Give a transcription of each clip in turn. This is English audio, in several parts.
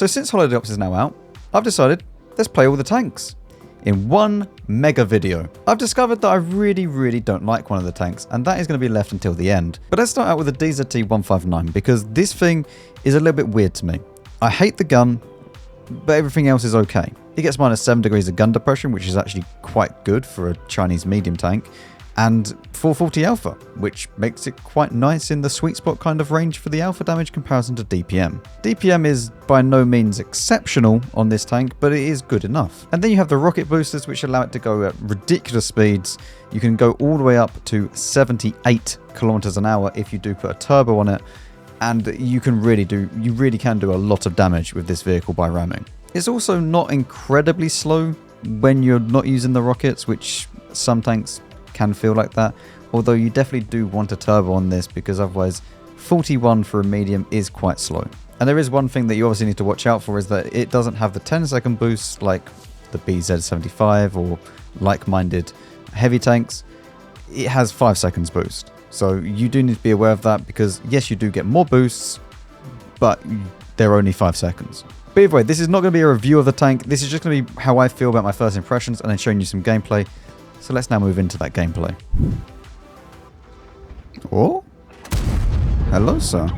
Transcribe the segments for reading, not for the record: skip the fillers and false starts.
So since Holiday Ops is now out, I've decided let's play all the tanks in one mega video. I've discovered that I really don't like one of the tanks, and that is going to be left until the end. But let's start out with the DZT-159, because this thing is a little bit weird to me. I hate the gun, but everything else is okay. It gets minus 7 degrees of gun depression, which is actually quite good for a Chinese medium tank, and 440 alpha, which makes it quite nice in the sweet spot kind of range for the alpha damage comparison to DPM. DPM is by no means exceptional on this tank, but it is good enough. And then you have the rocket boosters, which allow it to go at ridiculous speeds. You can go all the way up to 78 kilometers an hour if you do put a turbo on it, and you really can do a lot of damage with this vehicle by ramming. It's also not incredibly slow when you're not using the rockets, which some tanks can feel like that, although you definitely do want a turbo on this, because otherwise 41 for a medium is quite slow. And there is one thing that you obviously need to watch out for, is that it doesn't have the 10-second boost like the BZ75 or like-minded heavy tanks. It has 5 seconds boost, so you do need to be aware of that, because yes, you do get more boosts, but they're only 5 seconds. But either way, this is not going to be a review of the tank. This is just going to be how I feel about my first impressions, and then showing you some gameplay. So let's now move into that gameplay. Oh? Hello, sir.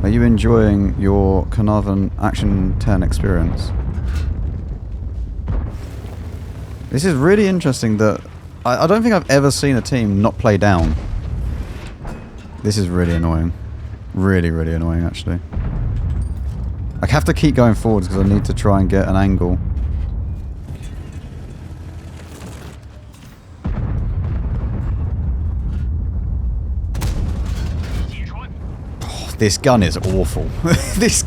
Are you enjoying your Carnarvon Action 10 experience? This is really interesting that... I don't think I've ever seen a team not play down. This is really annoying. Really annoying, actually. I have to keep going forwards because I need to try and get an angle. This gun is awful. This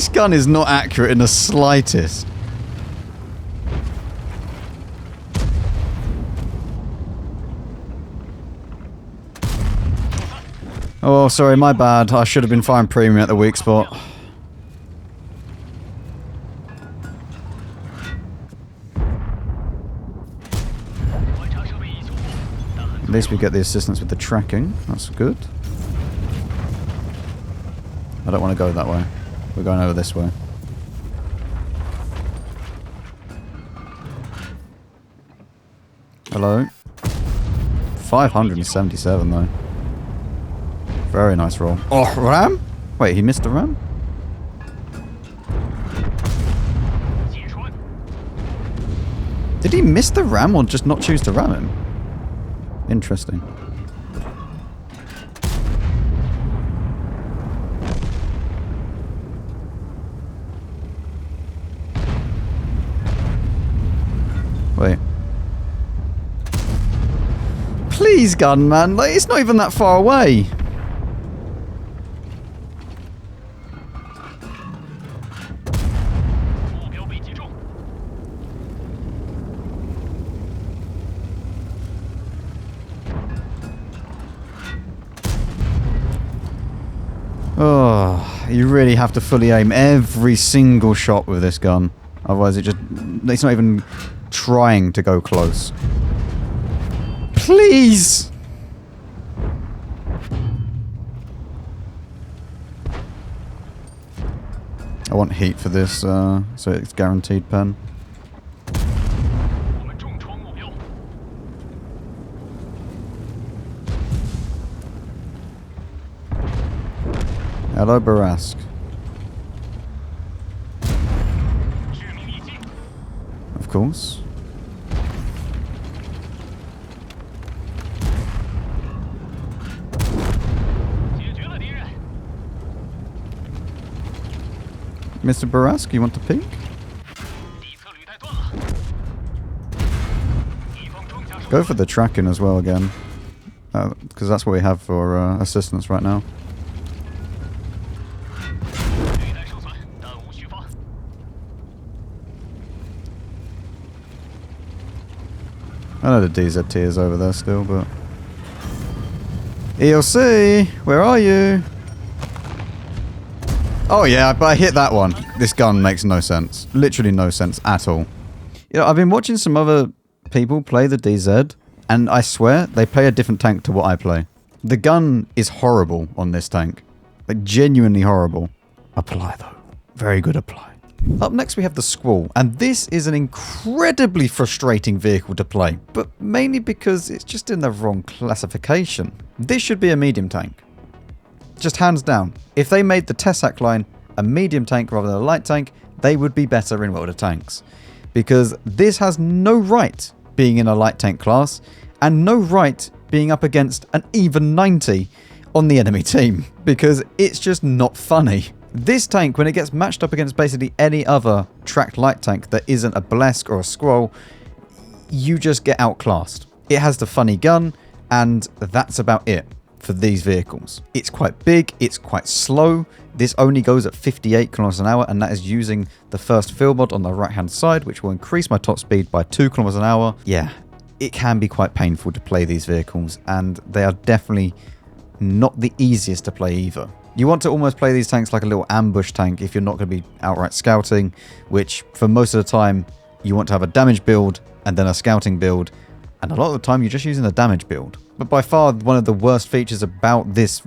gun is not accurate in the slightest. Oh, sorry, my bad. I should have been firing premium at the weak spot. At least we get the assistance with the tracking. That's good. I don't want to go that way. We're going over this way. Hello. 577 though. Very nice roll. Oh, ram? Wait, he missed the ram? Did he miss the ram or just not choose to ram him? Interesting. Wait. Please, gun man, like, it's not even that far away. Oh, you really have to fully aim every single shot with this gun. Otherwise it's not even trying to go close. Please! I want heat for this, so it's guaranteed pen. Hello, Barask. Of course. Mr. Barask, you want to peek? Go for the tracking as well again. Because that's what we have for assistance right now. I know the DZT is over there still, but... ELC! Where are you? Oh yeah, but I hit that one. This gun makes no sense. Literally no sense at all. You know, I've been watching some other people play the DZ, and I swear, they play a different tank to what I play. The gun is horrible on this tank. Like, genuinely horrible. Apply, though. Very good apply. Up next we have the Squall, and this is an incredibly frustrating vehicle to play, but mainly because it's just in the wrong classification. This should be a medium tank. Just hands down. If they made the Tessac line a medium tank rather than a light tank, they would be better in World of Tanks. Because this has no right being in a light tank class, and no right being up against an even 90 on the enemy team, because it's just not funny. This tank, when it gets matched up against basically any other tracked light tank that isn't a Blesk or a Squall, you just get outclassed. It has the funny gun, and that's about it for these vehicles. It's quite big, it's quite slow. This only goes at 58 kilometers an hour, and that is using the first field mod on the right hand side, which will increase my top speed by 2 kilometers an hour. Yeah, it can be quite painful to play these vehicles, and they are definitely not the easiest to play either. You want to almost play these tanks like a little ambush tank if you're not going to be outright scouting, which for most of the time you want to have a damage build and then a scouting build, and a lot of the time you're just using the damage build. But by far one of the worst features about this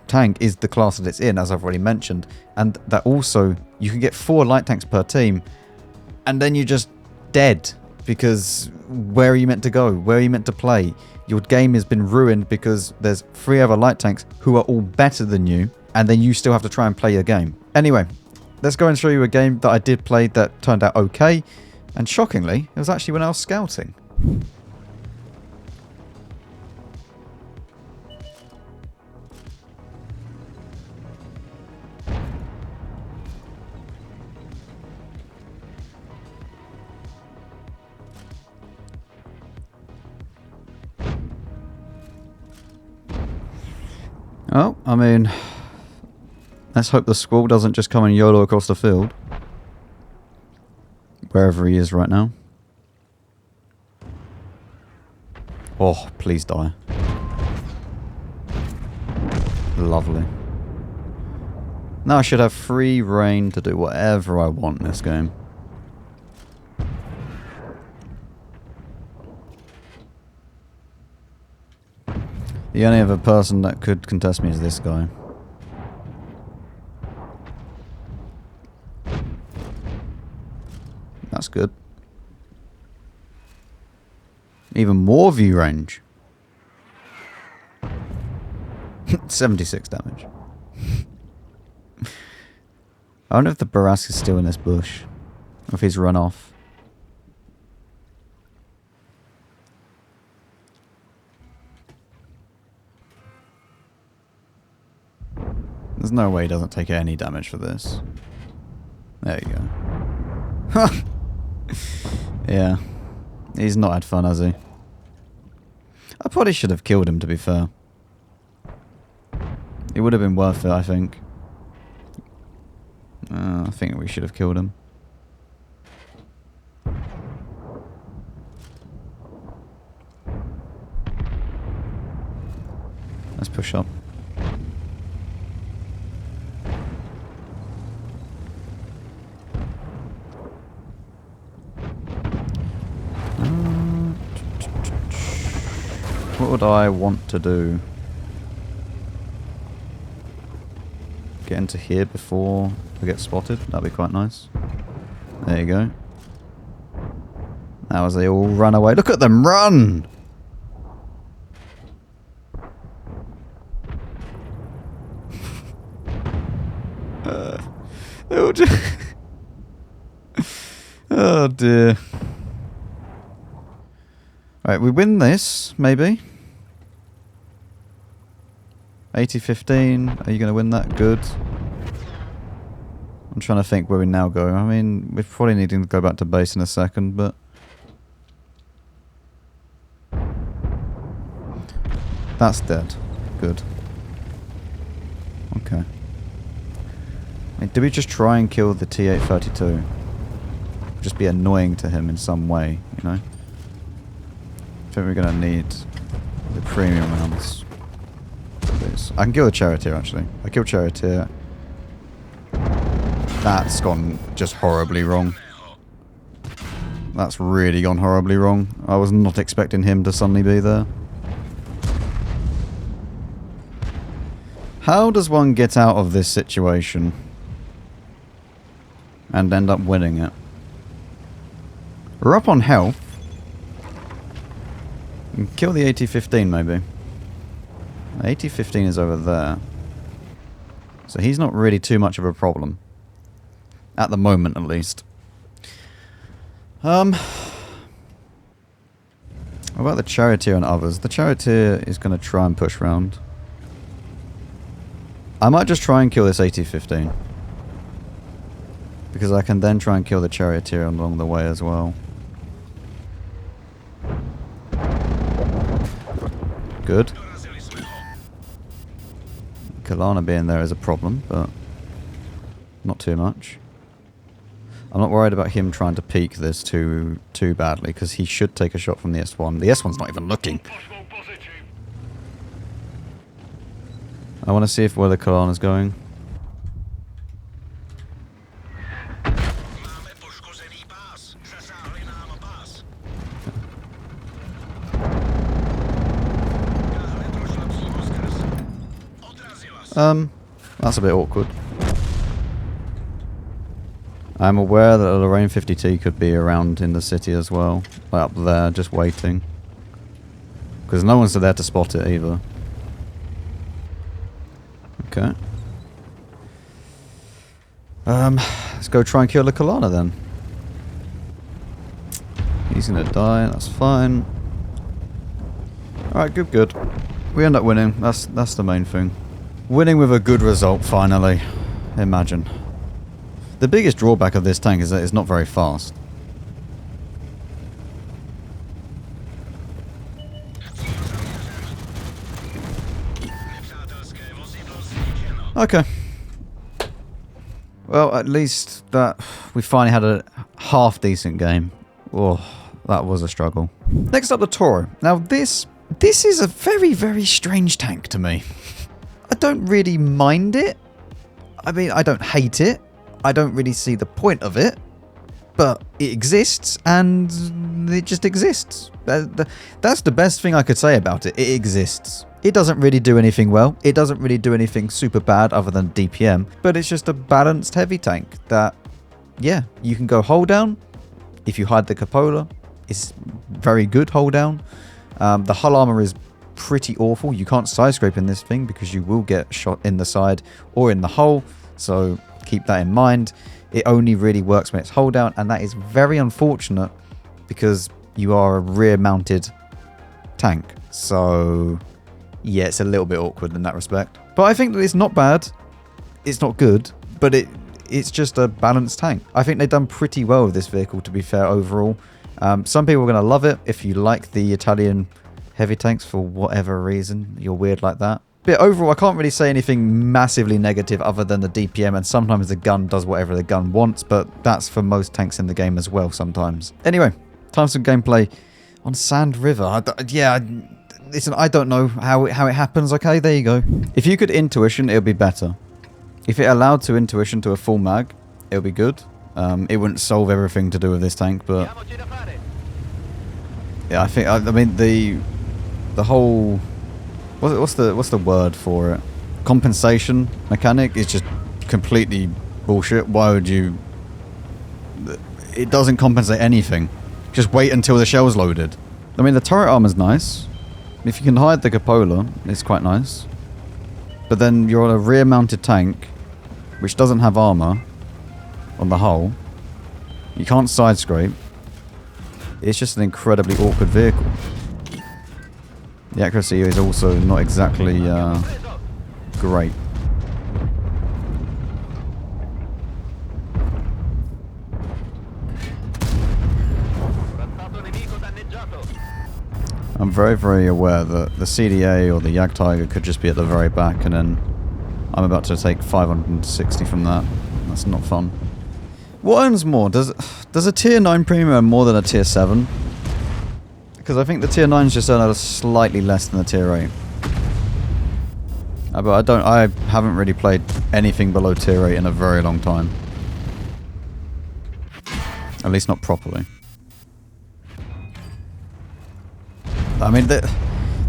tank is the class that it's in, as I've already mentioned, and that also you can get 4 light tanks per team and then you're just dead, because where are you meant to go? Where are you meant to play? Your game has been ruined because there's 3 other light tanks who are all better than you, and then you still have to try and play your game. Anyway, let's go and show you a game that I did play that turned out okay, and shockingly, it was actually when I was scouting. Oh, I mean, let's hope the Squall doesn't just come and YOLO across the field. Wherever he is right now. Oh, please die. Lovely. Now I should have free reign to do whatever I want in this game. The only other person that could contest me is this guy. That's good. Even more view range. 76 damage. I wonder if the Barask is still in this bush. Or if he's run off. There's no way he doesn't take any damage for this. There you go. Yeah. He's not had fun, has he? I probably should have killed him, to be fair. It would have been worth it, I think. I think we should have killed him. Let's push up. What would I want to do? Get into here before I get spotted? That'd be quite nice. There you go. Now as they all run away. Look at them run! They all just oh dear. Right, we win this, maybe. 80-15. Are you going to win that? Good. I'm trying to think where we now go. I mean, we're probably needing to go back to base in a second, but... That's dead. Good. Okay. Wait, did we just try and kill the T832? Just be annoying to him in some way, you know? I think we're going to need the premium rounds. Please. I can kill the Charioteer, actually. I killed Charioteer. That's gone just horribly wrong. That's really gone horribly wrong. I was not expecting him to suddenly be there. How does one get out of this situation and end up winning it? We're up on health. Kill the AT-15 maybe. The AT-15 is over there. So he's not really too much of a problem. At the moment, at least. What about the Charioteer and others? The Charioteer is going to try and push round. I might just try and kill this AT-15. Because I can then try and kill the Charioteer along the way as well. Good. Kalana being there is a problem, but not too much. I'm not worried about him trying to peek this too badly, because he should take a shot from the S1. The S1's not even looking. I want to see where the Kalana's going. That's a bit awkward. I'm aware that a Lorraine 50T could be around in the city as well. Like up there, just waiting. Because no one's there to spot it either. Okay. Let's go try and kill the Kalana then. He's gonna die, that's fine. Alright, good. We end up winning, that's the main thing. Winning with a good result, finally. Imagine. The biggest drawback of this tank is that it's not very fast. Okay. Well, at least that we finally had a half-decent game. Oh, that was a struggle. Next up, the Toro. Now, this is a very, very strange tank to me. I don't really mind it. I mean, I don't hate it. I don't really see the point of it. But it exists, and it just exists. That's the best thing I could say about it. It exists. It doesn't really do anything well. It doesn't really do anything super bad other than DPM. But it's just a balanced heavy tank that, yeah, you can go hold down. If you hide the cupola, it's very good hold down. The hull armor is pretty awful. You can't side scrape in this thing because you will get shot in the side or in the hull. So keep that in mind. It only really works when it's hold down, and that is very unfortunate because you are a rear mounted tank. So yeah, it's a little bit awkward in that respect. But I think that it's not bad. It's not good, but it's just a balanced tank. I think they've done pretty well with this vehicle, to be fair, overall. Some people are going to love it if you like the Italian heavy tanks for whatever reason. You're weird like that. But overall, I can't really say anything massively negative other than the DPM, and sometimes the gun does whatever the gun wants, but that's for most tanks in the game as well sometimes. Anyway, time for some gameplay on Sand River. Listen, I don't know how it happens. Okay, there you go. If you could intuition, it would be better. If it allowed to intuition to a full mag, it would be good. It wouldn't solve everything to do with this tank, but yeah, I mean the whole what's the word for it? Compensation mechanic is just completely bullshit. Why would you? It doesn't compensate anything. Just wait until the shell's loaded. I mean, the turret armor's nice. If you can hide the cupola, it's quite nice. But then you're on a rear-mounted tank, which doesn't have armor on the hull. You can't side scrape. It's just an incredibly awkward vehicle. The accuracy is also not exactly great. I'm very, very aware that the CDA or the Jagdtiger could just be at the very back, and then I'm about to take 560 from that. That's not fun. What earns more? Does a tier 9 premium earn more than a tier 7? Because I think the tier 9s just earn slightly less than the tier 8. But I haven't really played anything below tier 8 in a very long time. At least not properly. I mean,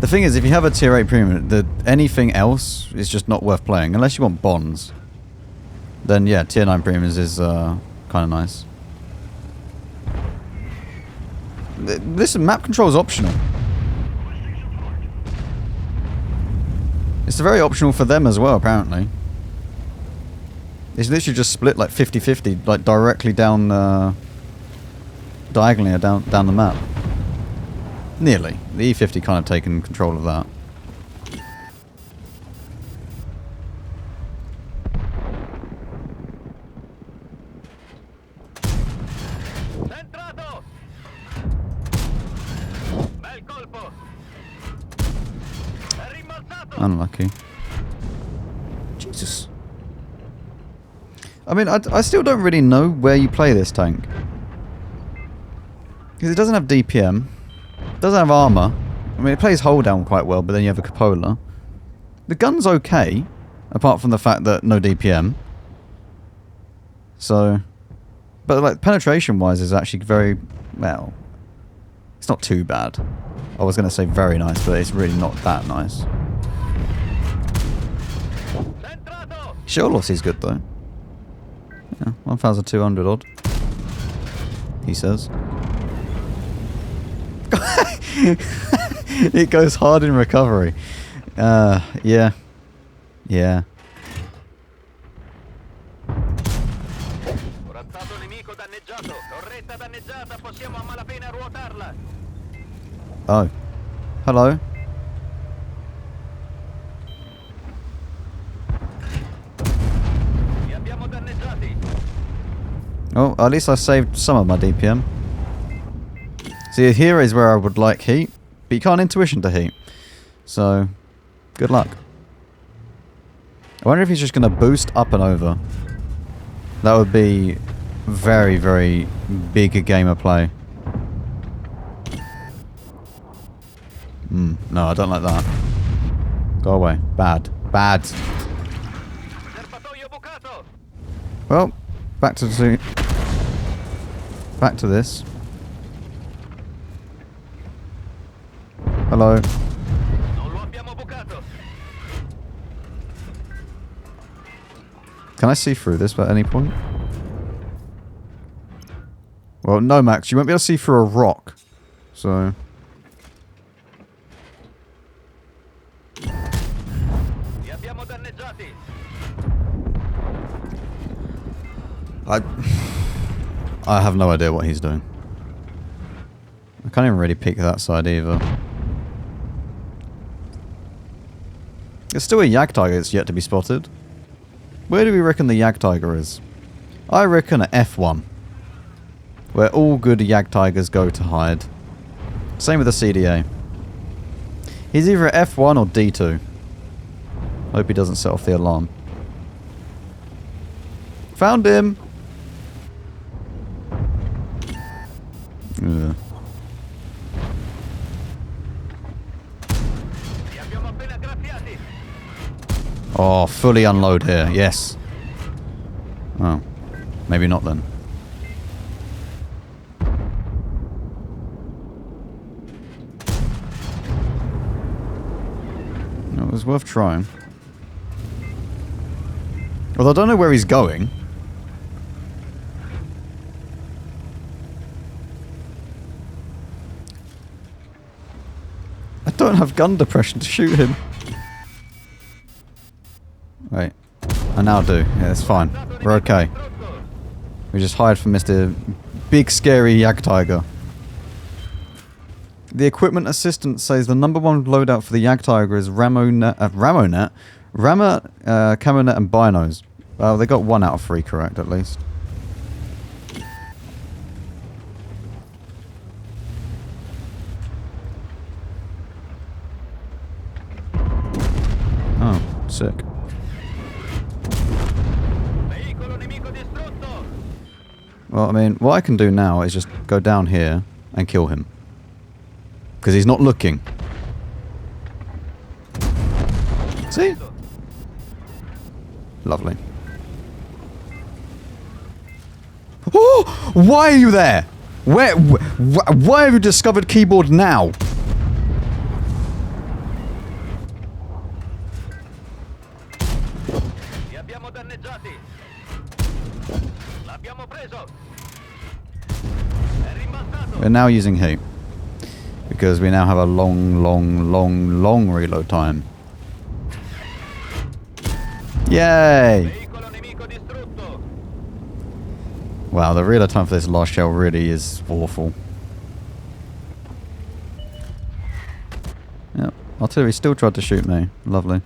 The thing is, if you have a tier 8 premium, anything else is just not worth playing. Unless you want bonds. Then yeah, tier 9 premiums is kind of nice. Listen, map control is optional. It's very optional for them as well, apparently. It's literally just split like 50-50, like directly down, diagonally down the map. Nearly. The E50 kind of taken control of that. Unlucky. Jesus. I mean, I still don't really know where you play this tank. Because it doesn't have DPM. It doesn't have armor. I mean, it plays hold down quite well, but then you have a cupola. The gun's okay, apart from the fact that no DPM. So... But like, penetration-wise is actually very... Well... It's not too bad. I was going to say very nice, but it's really not that nice. Sholos is good though. Yeah, 1,200 odd. He says. It goes hard in recovery. Yeah. Yeah. Oh. Hello. Oh, at least I saved some of my DPM. See, here is where I would like heat, but you can't intuition to heat. So, good luck. I wonder if he's just going to boost up and over. That would be very, very big a game of play. No, I don't like that. Go away. Bad. Bad. Well, back to the... Back to this. Hello. Can I see through this at any point? Well, no, Max. You won't be able to see through a rock. So... I have no idea what he's doing. I can't even really peek that side either. There's still a Jagdtiger that's yet to be spotted. Where do we reckon the Jagdtiger is? I reckon at F1. Where all good Jagdtigers go to hide. Same with the CDA. He's either at F1 or D2. Hope he doesn't set off the alarm. Found him! Ugh. Oh, fully unload here. Yes. Oh. Maybe not then. No, it was worth trying. Although I don't know where he's going. I don't have gun depression to shoot him. Wait. I now do. Yeah, it's fine. We're okay. We just hide from Mr. Big Scary Jagdtiger. The equipment assistant says the #1 loadout for the Jagdtiger is Camonet, and Binos. Well, they got 1 out of 3 correct at least. Oh, sick. Well, I mean, what I can do now is just go down here and kill him. Because he's not looking. See? Lovely. Oh! Why are you there? Why have you discovered keyboard now? We're now using heat. Because we now have a long reload time. Yay! Wow, the reload time for this last shell really is awful. Yep, artillery still tried to shoot me. Lovely.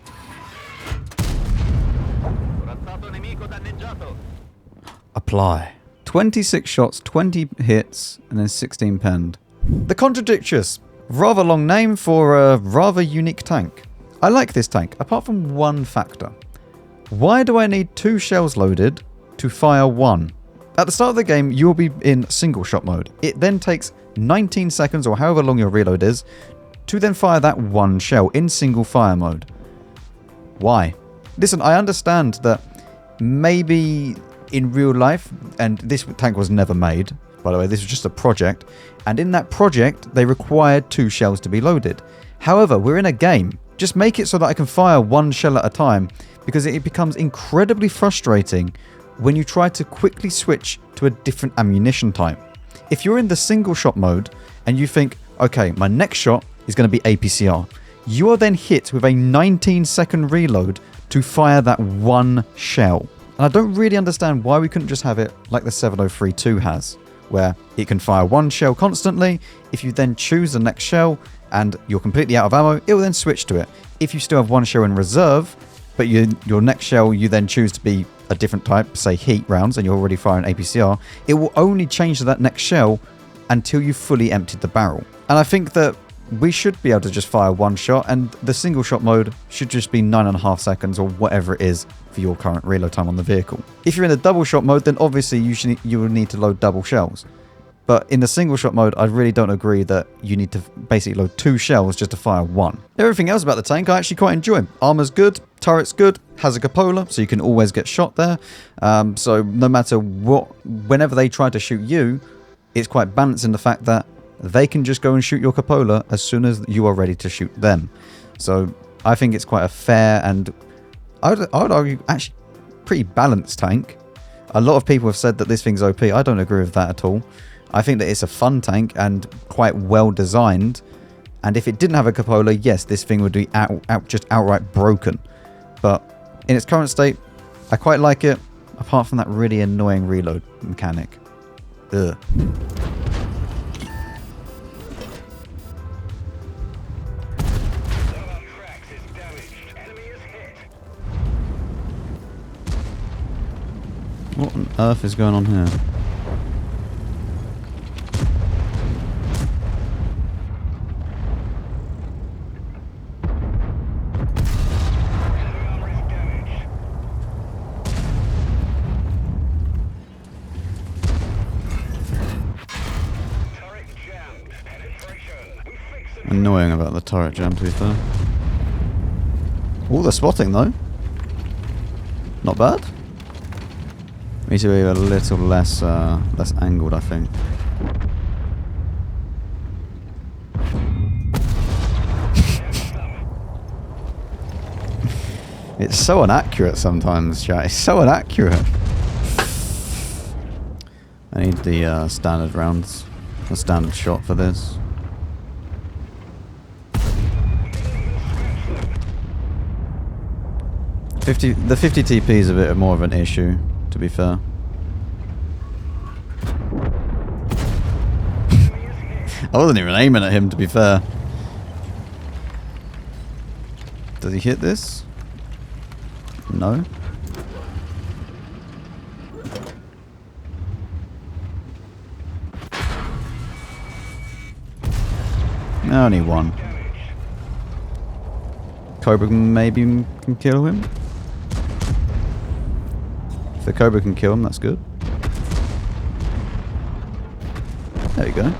Apply. 26 shots, 20 hits, and then 16 penned. The Contradictious. Rather long name for a rather unique tank. I like this tank, apart from one factor. Why do I need 2 shells loaded to fire 1? At the start of the game, you will be in single shot mode. It then takes 19 seconds, or however long your reload is, to then fire that 1 shell in single fire mode. Why? Listen, I understand that maybe in real life, and this tank was never made, by the way, this was just a project, and in that project, they required 2 shells to be loaded. However, we're in a game. Just make it so that I can fire 1 shell at a time, because it becomes incredibly frustrating when you try to quickly switch to a different ammunition type. If you're in the single shot mode, and you think, okay, my next shot is going to be APCR, you are then hit with a 19-second reload to fire that 1 shell. And I don't really understand why we couldn't just have it like the 7032 has, where it can fire 1 shell constantly. If you then choose the next shell and you're completely out of ammo, it will then switch to it. If you still have 1 shell in reserve, but your next shell you then choose to be a different type, say heat rounds, and you're already firing APCR, it will only change to that next shell until you've fully emptied the barrel. And I think that we should be able to just fire 1 shot, and the single shot mode should just be 9.5 seconds or whatever it is for your current reload time on the vehicle. If you're in the double shot mode, then obviously you will need to load double shells. But in the single shot mode, I really don't agree that you need to basically load 2 shells just to fire 1. Everything else about the tank I actually quite enjoy. Armor's good, turret's good, has a cupola, so you can always get shot there. So no matter what, whenever they try to shoot you, it's quite balanced in the fact that they can just go and shoot your cupola as soon as you are ready to shoot them. So I think it's quite a fair and, I would argue, actually pretty balanced tank. A lot of people have said that this thing's OP. I don't agree with that at all. I think that it's a fun tank and quite well designed. And if it didn't have a cupola, yes, this thing would be just outright broken. But in its current state, I quite like it, apart from that really annoying reload mechanic. Ugh. What on earth is going on here? Annoying about the turret jam, to be fair. All the spotting though. Not bad. Need to be a little less angled, I think. It's so inaccurate sometimes, chat. It's so inaccurate. I need the standard rounds, the standard shot for this. The 50 TP is a bit more of an issue, to be fair. I wasn't even aiming at him, to be fair. Does he hit this? No. Only 1. Cobra maybe can kill him. If the Cobra can kill him, that's good. There we go.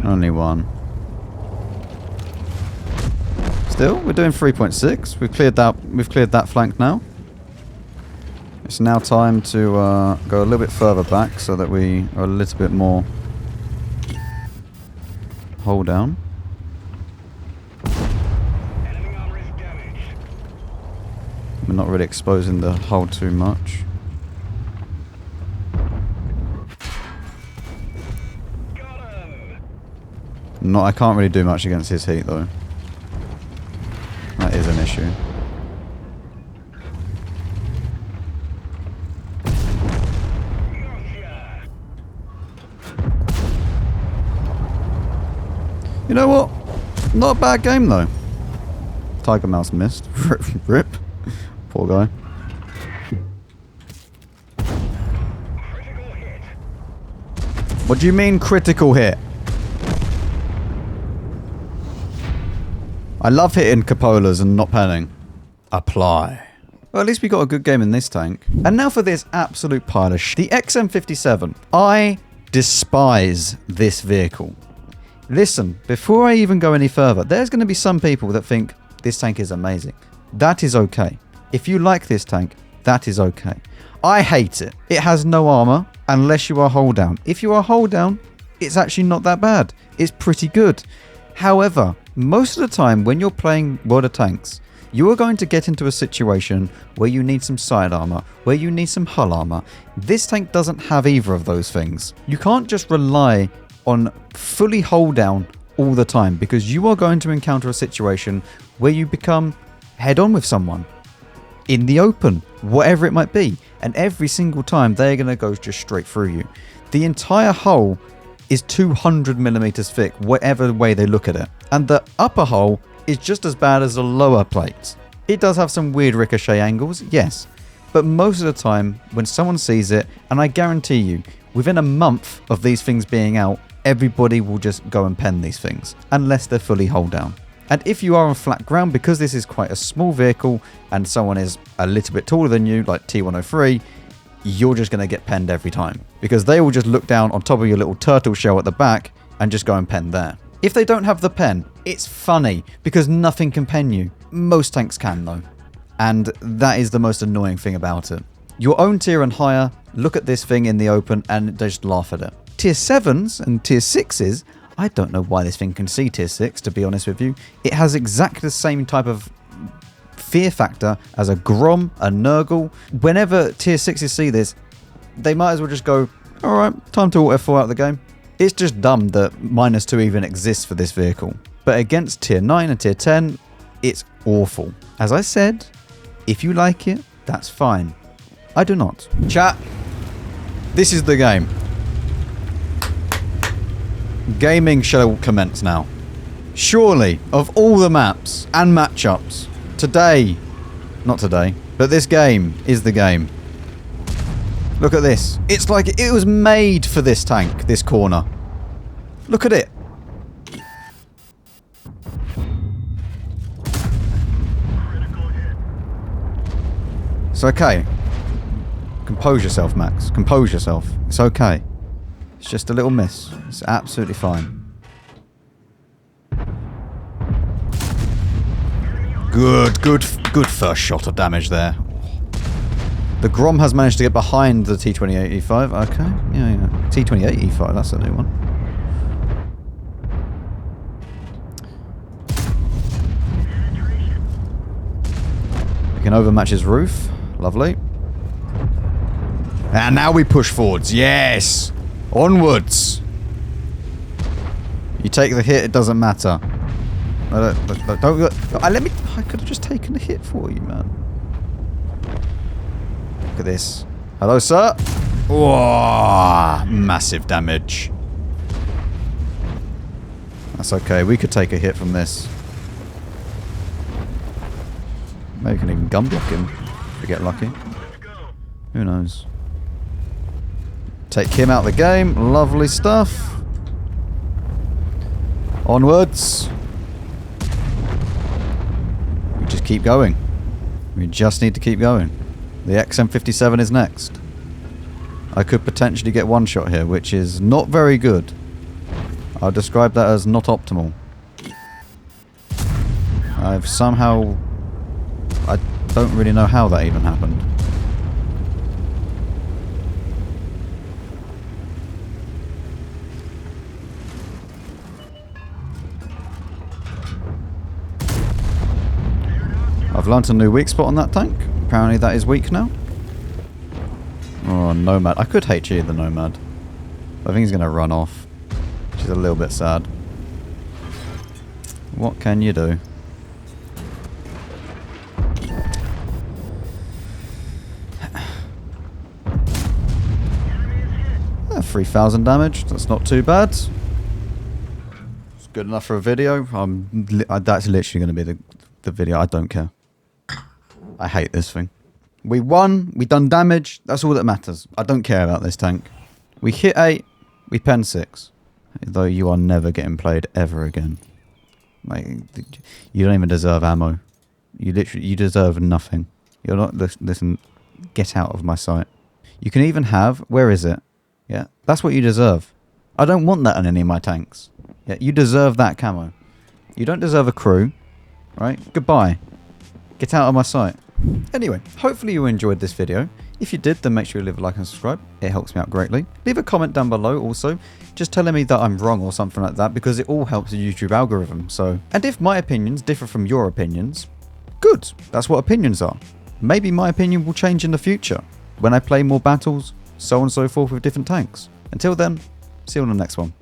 Only 1. Still, we're doing 3.6. We've cleared that flank now. It's now time to go a little bit further back so that we are a little bit more Hold down. We're not really exposing the hull too much. No, I can't really do much against his heat though. That is an issue. You know what? Not a bad game though. Tiger Mouse missed. Rip. Poor guy. What do you mean critical hit? I love hitting cupolas and not penning. Apply. Well, at least we got a good game in this tank. And now for this absolute pile of the XM57. I despise this vehicle. Listen, before I even go any further, there's going to be some people that think this tank is amazing. That is okay. If you like this tank, that is okay. I hate it. It has no armor unless you are hold down. If you are hold down, it's actually not that bad. It's pretty good. However, most of the time when you're playing World of Tanks, you are going to get into a situation where you need some side armor, where you need some hull armor. This tank doesn't have either of those things. You can't just rely on fully hold down all the time, because you are going to encounter a situation where you become head on with someone in the open, whatever it might be, and every single time they're going to go just straight through you. The entire hull is 200 millimeters thick, whatever way they look at it, and the upper hull is just as bad as the lower plates. It does have some weird ricochet angles, yes, but most of the time when someone sees it, and I guarantee you within a month of these things being out, everybody will just go and pen these things, unless they're fully hold down. And if you are on flat ground, because this is quite a small vehicle and someone is a little bit taller than you, like T103, you're just going to get penned every time, because they will just look down on top of your little turtle shell at the back and just go and pen there. If they don't have the pen, it's funny, because nothing can pen you. Most tanks can though, and that is the most annoying thing about it. Your own tier and higher look at this thing in the open and they just laugh at it. Tier 7s and tier 6s, I don't know why this thing can see tier 6, to be honest with you. It has exactly the same type of fear factor as a Grom, a Nurgle. Whenever tier 6s see this, they might as well just go, alright, time to auto-4 out the game. It's just dumb that -2 even exists for this vehicle. But against tier 9 and tier 10, it's awful. As I said, if you like it, that's fine. I do not. Chat, this is the game. Gaming shall commence now. Surely, of all the maps and matchups, not today, but this game is the game. Look at this. It's like it was made for this tank, this corner. Look at it. It's okay. Compose yourself, Max. Compose yourself. It's okay. It's just a little miss. It's absolutely fine. Good first shot of damage there. The Grom has managed to get behind the T28E5. Okay, yeah. T28E5, that's a new one. We can overmatch his roof. Lovely. And now we push forwards. Yes! Onwards! You take the hit, it doesn't matter. I could have just taken a hit for you, man. Look at this. Hello, sir. Whoa, massive damage. That's okay. We could take a hit from this. Maybe we can even gun block him if we get lucky. Who knows? Take him out of the game. Lovely stuff. Onwards. We just keep going. We just need to keep going. The XM57 is next. I could potentially get one shot here, which is not very good. I'll describe that as not optimal. I've somehow... I don't really know how that even happened. I've learnt a new weak spot on that tank. Apparently that is weak now. Oh, Nomad. I could HE the Nomad. But I think he's going to run off. Which is a little bit sad. What can you do? 3,000 damage. That's not too bad. It's good enough for a video. That's literally going to be the video. I don't care. I hate this thing. We won. We done damage. That's all that matters. I don't care about this tank. We hit 8. We pen 6. Though you are never getting played ever again. Like, you don't even deserve ammo. You deserve nothing. You're not... Listen, get out of my sight. You can even have... Where is it? Yeah, that's what you deserve. I don't want that on any of my tanks. Yeah, you deserve that camo. You don't deserve a crew. Right? Goodbye. Get out of my sight. Anyway, hopefully you enjoyed this video. If you did, then make sure you leave a like and subscribe. It helps me out greatly. Leave a comment down below also, just telling me that I'm wrong or something like that, because it all helps the YouTube algorithm. So, and if my opinions differ from your opinions, good. That's what opinions are. Maybe my opinion will change in the future when I play more battles, so on and so forth with different tanks. Until then, see you on the next one.